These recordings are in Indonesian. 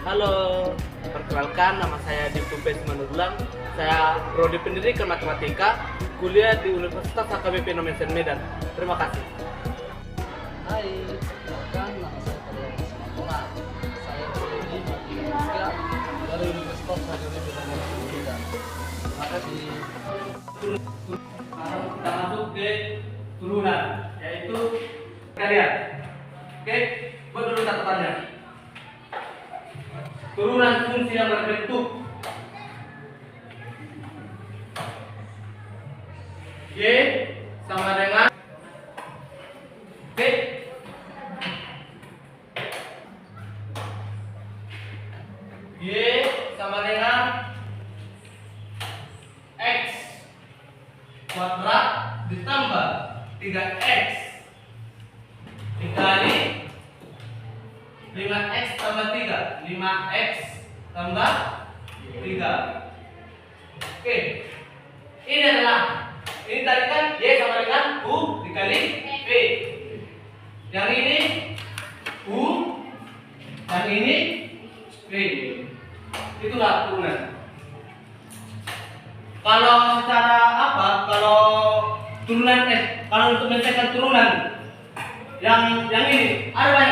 Halo, perkenalkan nama saya Diptu Simanurlang. Saya prodi pendidikan matematika, kuliah di Universitas HKBP Indonesia Medan. Terima kasih. Hai, perkenalkan nama saya Fadil Simanurlang. Saya prodi matematika dari Universitas HKBP Indonesia Medan. Terima kasih. Sekarang kita masuk ke turunan, yaitu kalian. Oke, buat dulu catatannya. Turunan fungsi yang berbentuk Y sama dengan B. Y sama dengan X kuadrat ditambah 3X dikali 5X tambah 3, 5X tambah 3. Oke, ini adalah, ini tadi kan Y sama dengan U dikali V. Yang ini U, yang ini V. Itulah turunan. Kalau secara apa? Kalau turunan kalau untuk menyelesaikan turunan yang ini ada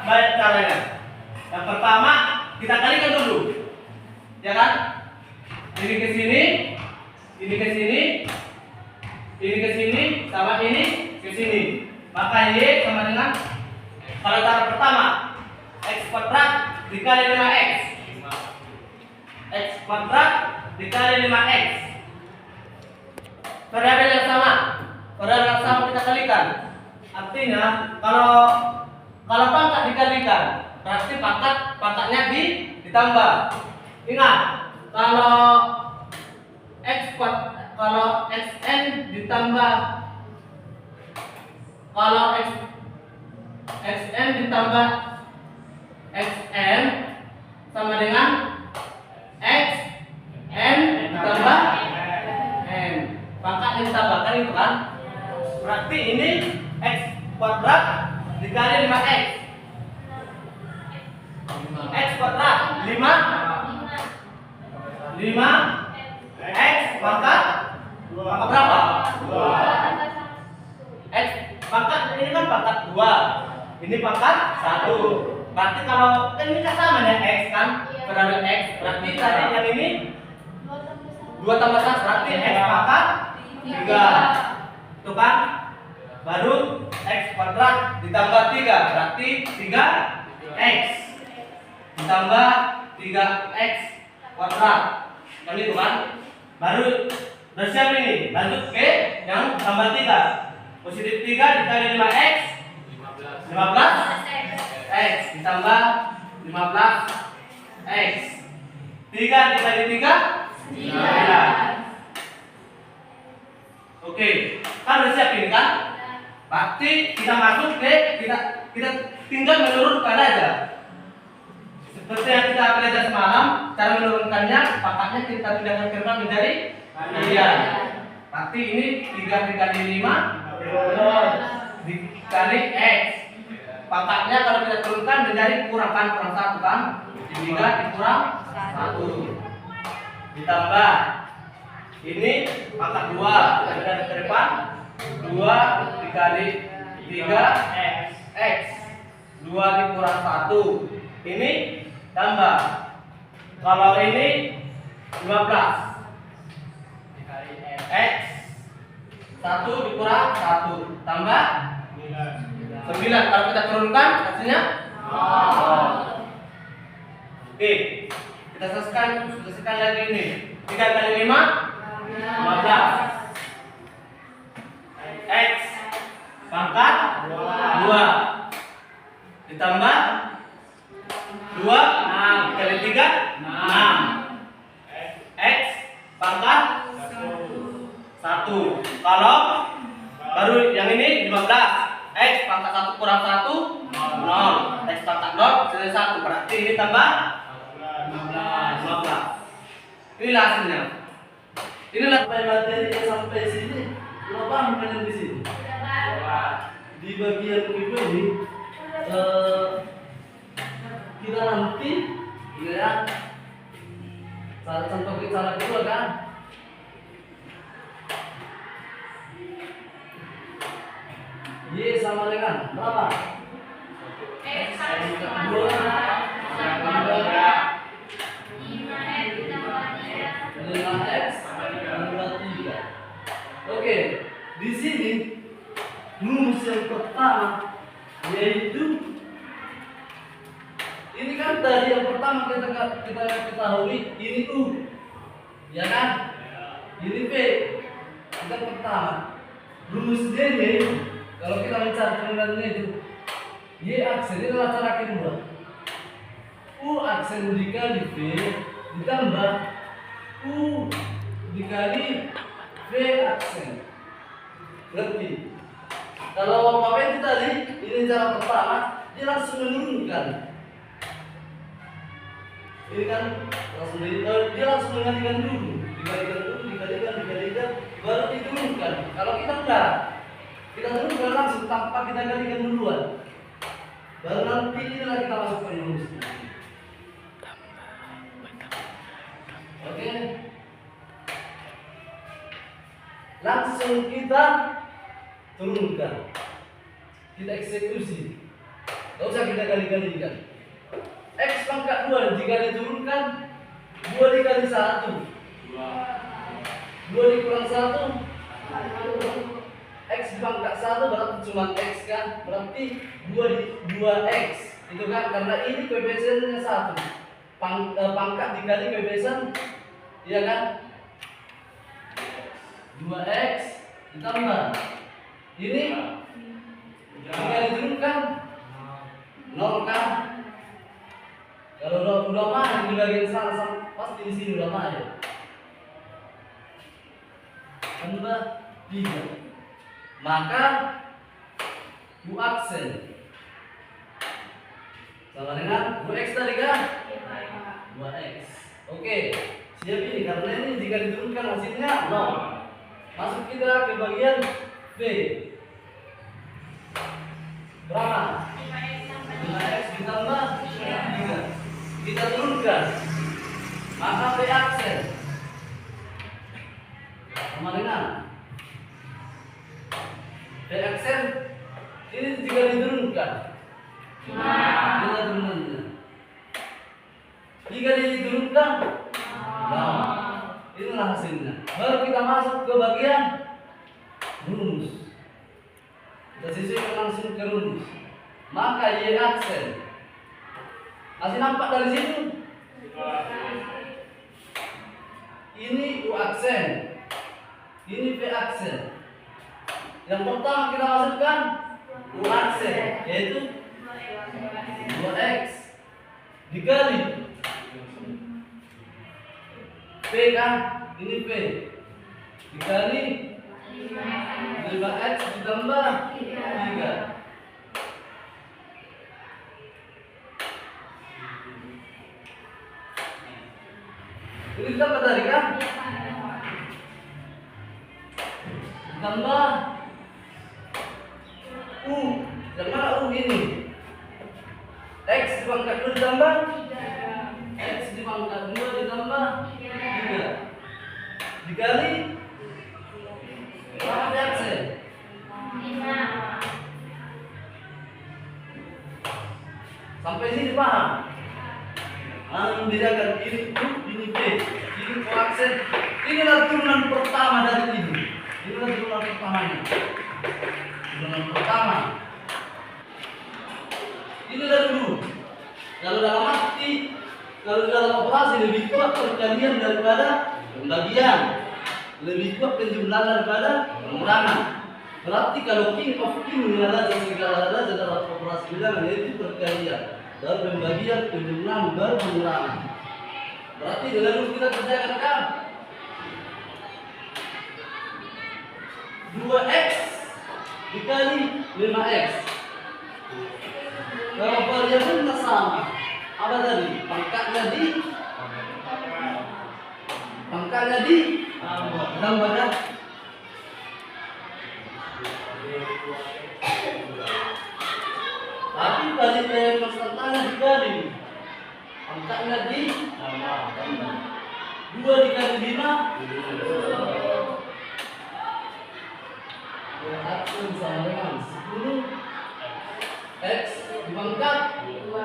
banyak caranya. Yang pertama kita kalikan dulu, ya kan? Ini ke sini, ini ke sini, ini ke sini, sama ini ke sini. Maka Y sama dengan, kalau cara pertama X kuadrat dikali 5X, X kuadrat dikali 5X. Variabel yang sama kita kalikan. Artinya kalau pangkat dikalikan, berarti pangkatnya ditambah. Ingat, kalau xn ditambah xn sama dengan xn ditambah n. Pangkatnya ditambahkan itu kan? Berarti ini x kuadrat dikali 5x. X kuadrat 5 X pangkat berapa? 2. X pangkat ini kan pangkat 2. Ini pangkat 1. Berarti kalau kan ini sama ya X kan? Variabel X. Berarti tadi yang ini 2 tambah 1 berarti X pangkat 3. Itu kan? Baru X kuadrat ditambah 3 berarti 3X ditambah 3X kuadrat. Yang itu kan? Baru udah siap ini. Lanjut ke yang tambah 3. Positif 3 dikali 5X 15X ditambah 15X. 3 dikali 3 9. Oke, kan udah siap ini kan? Berarti kita masuk ke kita tinggal menurunkan aja. Seperti yang kita belajar semalam, cara menurunkannya pangkatnya kita pindahkan ke depan menjadi kalian. Berarti ini 3 dikali 5 dikali X. Pangkatnya kalau kita turunkan menjadi kurang 1 kan? 3 dikurang 1 ditambah ini pangkat 2 dari ke depan 2 dikali 3 X 2 dikurang 1 ini tambah. Kalau ini 15 dikali X 1 dikurang 1 tambah 9. Kalau kita turunkan hasilnya 0. Oke, kita selesaikan lagi ini. 3 kali 5 15 X pangkat 2 ditambah 2 6 kali 3 6 X pangkat 1. Kalau baru yang ini 15 X pangkat 1 kurang 1 0. X pangkat 0 jadi 1 berarti ini tambah 15. Inilah hasilnya. Inilah Materi sampai sini. Berapa kalian di sini? Di bagian kedua ini kita nanti Ini ya. Contoh cara kedua kan. Y sama dengan berapa? X sama Dua. 5x tambah 3. Oke, di sini rumus yang pertama yaitu ini kan tadi yang pertama kita ketahui ini U, ya kan? Ini P. Kita pertama rumusnya yaitu kalau kita mencari pengenalnya itu Y aksen ini adalah cara kedua. U aksen dikali V ditambah U dikali V aksen. Berarti kalau Bapak itu tadi ini cara pertama dia langsung menurunkan. Ini kan langsung dia langsung menggantikan dulu, dikalikan, baru diturunkan. Kalau kita enggak, kita turunkan langsung tanpa kita kalikan duluan. Baru nanti inilah kita masukkan rumusnya. Oke. Langsung kita turunkan. Kita eksekusi. Tidak usah kita kali-kalikan. X pangkat 2 jika diturunkan 2 dikali 1 2 dikurang 1 X pangkat 1 berarti cuma X kan, berarti 2x itu kan, karena ini kebiasaannya 1 pangkat dikali kebiasaan, iya kan, 2x ditambah ini jika diturunkan 0 kan. Kalau udah mah di bagian sana pasti di sini udah mah ya. Tambah 3. Maka U aksen sama dengan 2x tadi kan? 2x. Oke, siap ini karena ini jika diturunkan hasilnya 0. Masuk kita ke bagian V. Berapa? 5x ditambah 3. Kita turunkan, maka V aksen sama dengan V aksen ini jika diturunkan, kita turunkan. Jika diturunkan, nah, inilah hasilnya. Baru kita masuk ke bagian rumus. Kita sesuaikan langsung ke rumus. Maka Y aksen masih nampak dari situ? Ini U aksen, ini V aksen. Yang pertama kita masukkan U aksen, yaitu 2x dikali P kan, ini P dikali 5x ditambah 3. Ini kita apa tadi kan? Tambah U. Yang mana U ini? X dipangkat 2 ditambah X dipangkat 2 ditambah 3 dikali berapa V aksen? 5. Sampai sini paham? Membedakan ini U, ini V, ini U aksen. Inilah turunan pertama dari ini. Inilah turunan pertamanya. Turunan pertama. Inilah dulu. Kalau dalam arti, kalau dalam operasi lebih kuat perkalian daripada pembagian, lebih kuat penjumlahan daripada pengurangan. Berarti kalau king of king adalah segala ada dalam operasi bilangan yaitu perkalian. Baru pembagian, penjumlahan, baru pengurangan. Berarti dalam kita kerjakan kan 2x dikali 5x. Kalau variabelnya sama, apa tadi? Pangkatnya di tambah kan? Tapi tadi konstantanya dikali. Pangkatnya di 2 dikali 5. Berarti sama dengan 10 X dipangkat 2.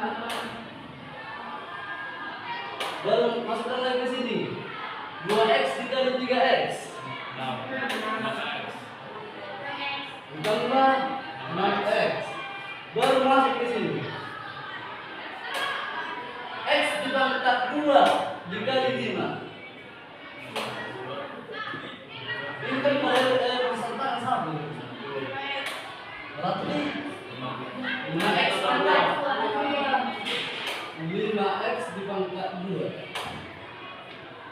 Baru masukkan lagi ke sini. 2X dikali 3X. Ditambah 6X. Baru masuk ke sini. X dipangkat 2 dikali 5. Ini kan persentasenya sama. Berarti 5X pangkat 5X dipangkat 2.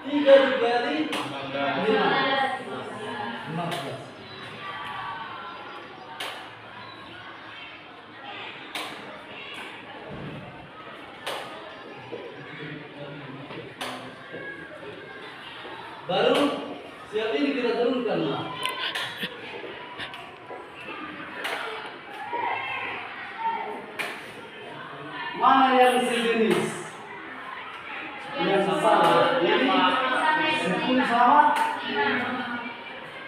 3 dikali 5. 15. Baru siap ini kita turunkan. Mana yang sejenis? Yang sama. Ini 10 sama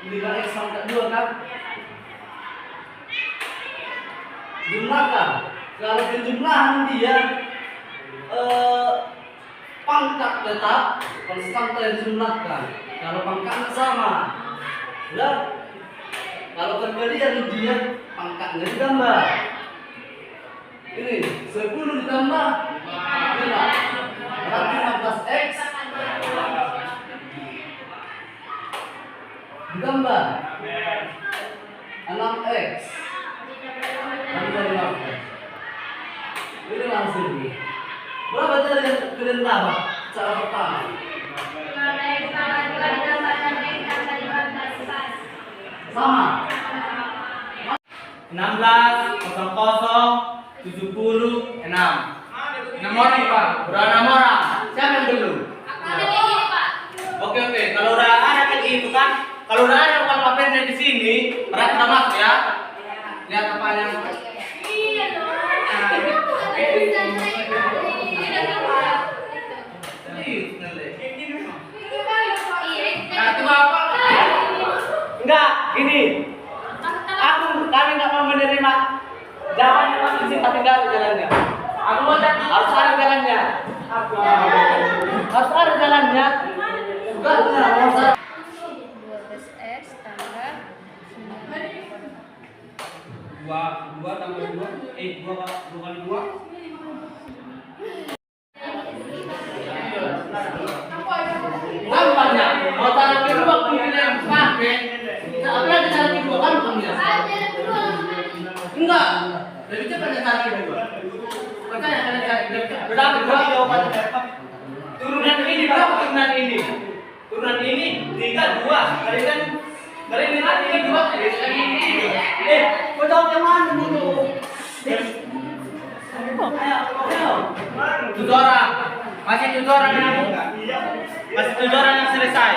5X pangkat 2 kan? Jumlahkan. Kalau penjumlahan dia pangkat tetap konstanta yang dijumlahkan. Kalau pangkatnya sama, udah. Kalau perbedaan dia pangkatnya ditambah. Ini 10 ditambah 5. Berarti 15X ditambah 6X tambah 15. Ini langsung nih. Berapa cara yang kalian dapat? Cara pertama. 5X tambah 2 ditambah 6X tambah 15. Sama. 16, 00, 76. 6 orang Pak. Udah 6 orang. Siapa yang belum? Ada kayak gini, Pak. Oke. Kalau udah ada kayak gitu kan. Kalau udah ada bukan papirnya di sini, mereka udah masuk ya. Lihat apa yang Iya dong. Nah, itu apa? Enggak, gini. Kami nggak mau menerima jawabannya masih sih, tapi nggak ada jalannya. Aku harus ada jalannya. Harus ada jalannya. Enggak, harus ada. 12X tambah 2 tambah 2 kali 2. Gampangnya, mau taruh kedua pilih yang pakai. Apa lagi taruh kedua kan bukannya? Enggak, lebih cepat ya taruh kedua. Makanya kalian cari berapa jawaban? Turunan ini berapa turunan ini? Turunan ini 3 2. Kalian ini 2 ini 3. Kau jawab yang mana dulu? Ayo. 7 orang. Masih 7 orang yang selesai.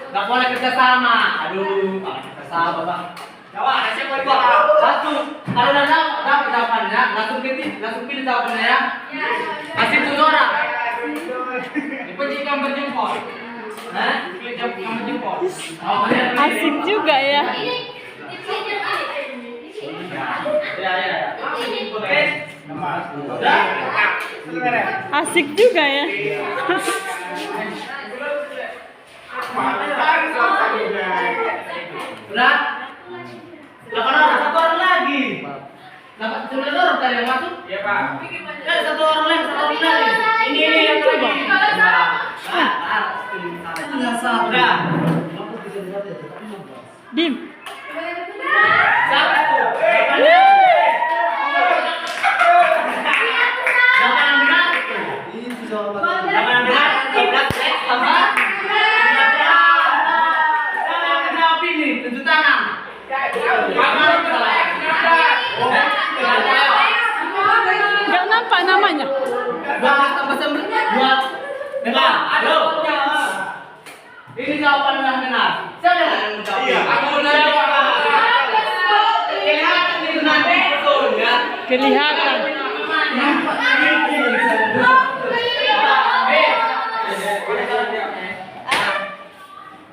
Gak boleh kerja sama. Aduh, kerja sama Bang. Jawab, siapa yang buat? 1. Kalau udah dapat jawabannya, langsung pilih jawabannya ya. Masih 7 orang. Dipencet gambar jempol. Gambar jempol. Asik juga ya. Ya. Oke. Udah. Asik juga ya. Udah. 8 orang, 1 orang lagi. Dapat 9 orang tadi yang masuk? Iya, Pak. Kan 1 orang lagi. Ini yang coba. Udah. Dim. Siapa itu? Jangan benar. Ini jawaban. Jangan benar. 12X tambah 15. Jangan jawab ini, tunjuk tangan. Gak nampak namanya. 12 tambah 9. Dengar. Aduh. Ini jawaban yang benar. Siapa yang menjawab? Aku benar jawab. Kelihatan itu nanti betul ya. Kelihatan.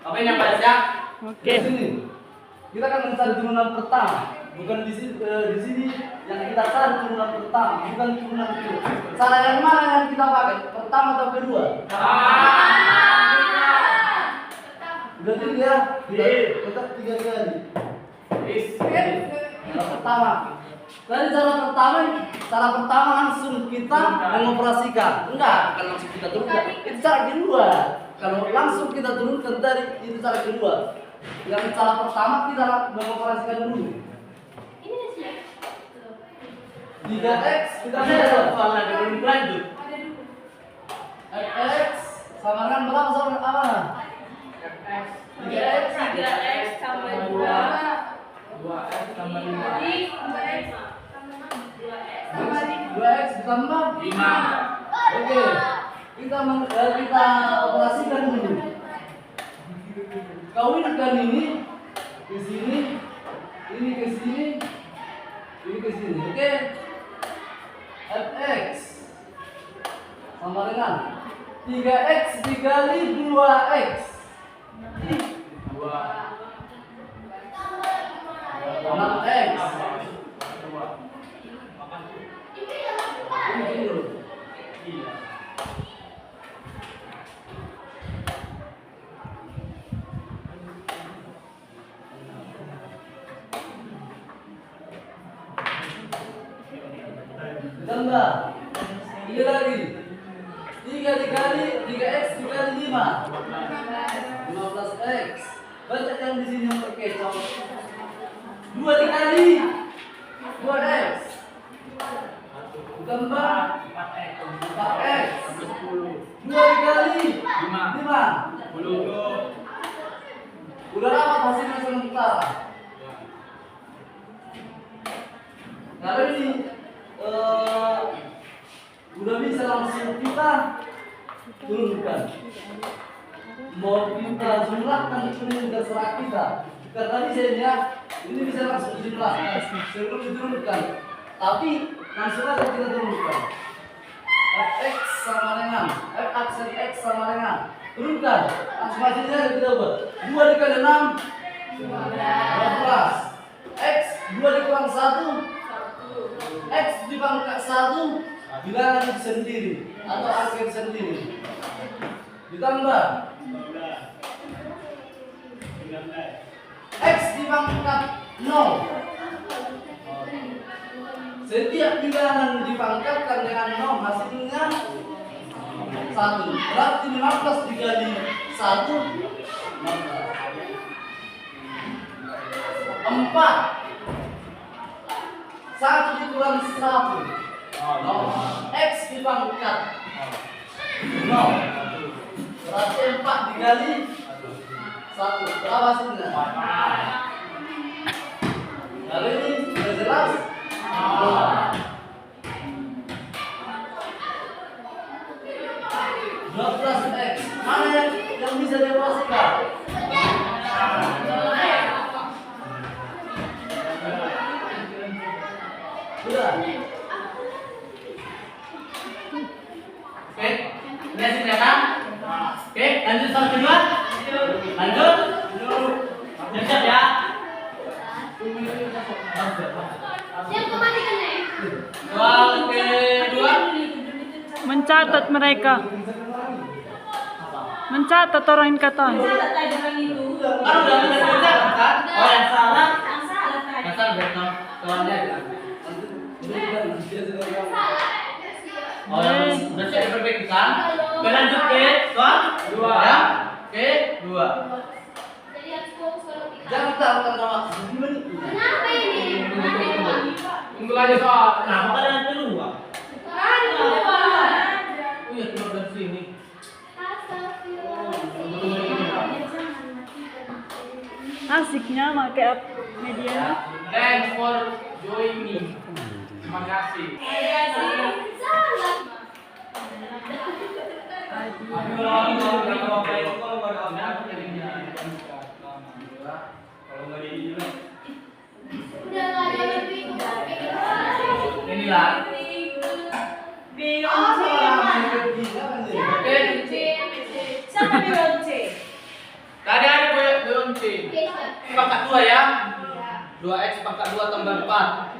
Apa yang baca? Oke. Di sini. Kita akan mencari turunan pertama. Bukan di sini yang kita cari turunan pertama, bukan turunan kedua. Cara yang mana yang kita pakai? Pertama atau kedua? Berarti dia tetap 3 kali. Cara pertama. Dari cara pertama langsung kita mengoperasikan. Enggak, bukan langsung kita turunkan. Itu cara kedua. Kalau langsung kita turunkan tadi itu cara kedua. Yang cara pertama kita mengoperasikan dulu. 3x kita Soal lagi belum lanjut. x sama dengan berapa sama apa? 3x sama 2. 2x tambah 5. 2x 2x ditambah 5. Oke. Kita operasikan dulu. Kawinkan ini ke sini, ini ke sini, ini ke sini. Oke. Fx sama dengan 3x dikali 2x. 6x. Ini dulu. Ditambah. Ini lagi. 3x dikali 5. 15x. Baca yang di sini yang terkecoh. 2 dikali 2x. Ditambah 4x. 2 dikali 5. 10. Udah dapat hasilnya sementara. Karena ini udah bisa langsung kita turunkan. Mau kita jumlahkan ini terserah kita. Karena tadi saya lihat ini bisa langsung dijumlahkan sebelum diturunkan. Tapi langsung aja kita turunkan. Fx sama dengan f aksen x sama dengan turunkan. Langsung aja kita buat 2 dikali 6 12. X 2 dikurang 1 x dipangkat 1 bilangan sendiri atau angka sendiri ditambah x dipangkat 0. Setiap bilangan dipangkatkan dengan 0 hasilnya 1. Berarti 15 dikali 1 4. 1 dikurang 1 x dipangkat 0. Berarti 4 dikali 1 berapa hasilnya? Lalu ini sudah jelas? 12x. Mana yang bisa dioperasikan? Sudah. Oke, ini hasilnya kan? Oke, lanjut soal kedua. Lanjut. Siap ya. Yang kemana kan nih? Soal kedua. Mencatat mereka. Mencatat orang yang kata. Kan udah mencatat kan? Oh yang salah. Yang salah betul. Soalnya. Oh yang udah siap diperbaiki kan? Oke, lanjut ke soal kedua ya. Oke, 2. Jadi harus fokus kalau kita. Jangan taruhkan nama gimana? Kenapa ini? Tunggu aja soal. Kenapa kan yang kedua? Aduh, Oh iya, keluar dari sini. Asiknya pakai media. Thanks for joining. Terima kasih. Udah nggak ada lebih. 9. Ah, salah main gila kan ini. Oke. Siapa bilang C? Tadi ada belum C. Pangkat 2 ya. 2x pangkat 2 tambah 4.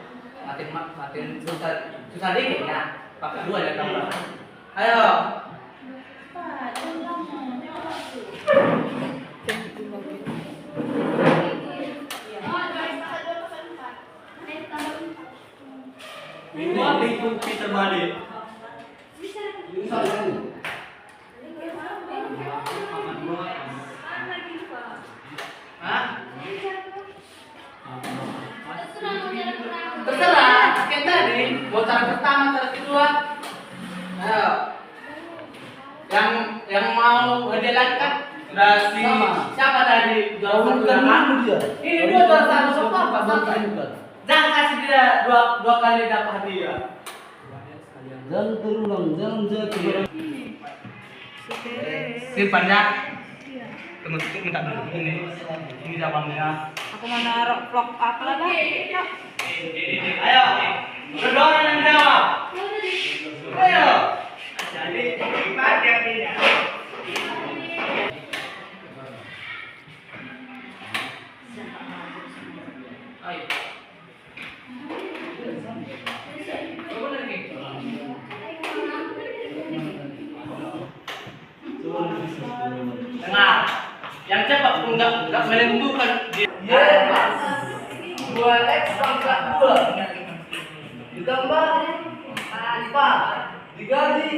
Matiin susah dikit ya. Pangkat 2 ya tambah. Ayo. Ini kunci terbalik. Ini sama ini. Hah? Terserah, kan tadi buat cara pertama, cara kedua. Ayo. Yang mau hadiah lagi kan Sudah si Sama. siapa tadi? Juara satu Bukan kan? dulu dia. Ini dua juara satu semua apa? Bukan, bukan. Jangan kasih dia dua kali dapat hadiah. Jangan terulang, jangan jadi. Simpannya. Teman-teman minta dulu ini jawabannya. Aku mau naruh vlog apa lagi? Ayo, berdua orang yang jawab. Ayo. Jadi pajaknya. Ayo. Dengar, yang cepat enggak menentukan dia. Yes. 2x pangkat 2 ditambah 4 dikali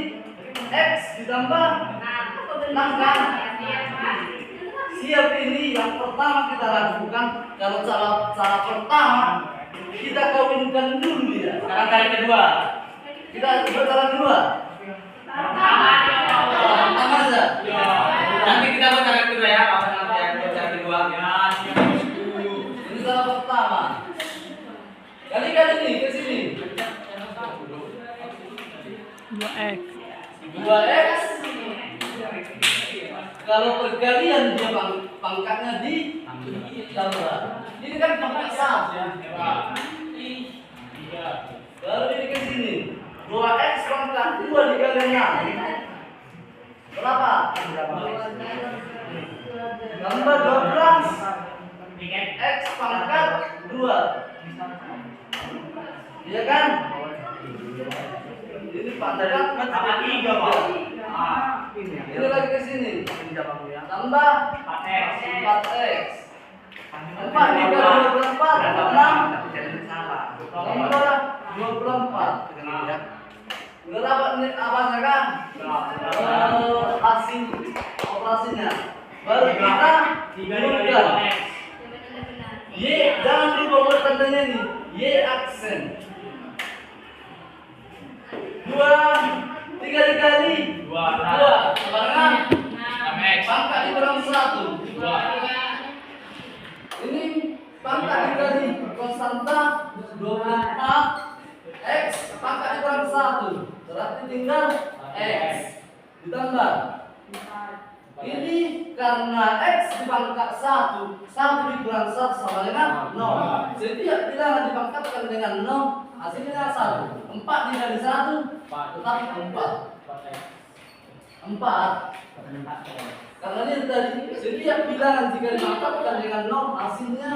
x ditambah 6 kan? Siap, ini yang pertama kita lakukan. Kalau cara pertama kita kawinkan dulu dia. Sekarang kali kedua. Kita bercara kedua. Pertama saja. Nanti kita buat cara kedua ya. Apa nanti ya buat cara kedua? Ya, siap. Ini cara pertama. Kali-kali nih ke sini. 2x. 2x. Kalau perkalian dia pangkatnya ditambah. Ini kan pangkat 1 ya. Lalu ini ke sini. 2x pangkat 2 dikali 6. Berapa? Tambah 12. X pangkat 2. Iya kan? Ini pangkat Tambah 3, Pak. Ini lagi ke sini. Tambah 4x. 4 dikali 24 6. Tambah 24. Udah dapat nih apanya kan? Hasil operasinya. Baru kita gunakan. Y, jangan lupa buat tandanya nih. Y aksen. 2 3 dikali 2 sebarang pangkat dikurang 1. Ini pangkat dikali konstanta 24 x pangkat dikurang 1 berarti tinggal x ditambah ini karena x dipangkat 1 dikurang 1 sama dengan 0. Setiap bilangan dipangkatkan dengan 0 hasilnya 1. 4 dikali 1 tetap 4. Karena ini tadi setiap bilangan jika dipangkatkan dengan 0 hasilnya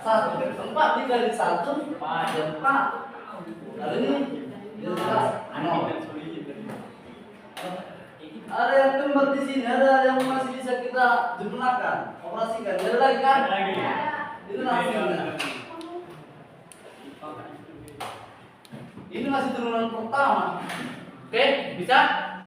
1. 4 dikali 1 4. Lalu ini jelas 0. Ada yang kembar di sini, ada yang masih bisa kita jumlahkan, operasikan. Ada lagi kan? Itu hasilnya. Ini masih turunan pertama. Oke, bisa?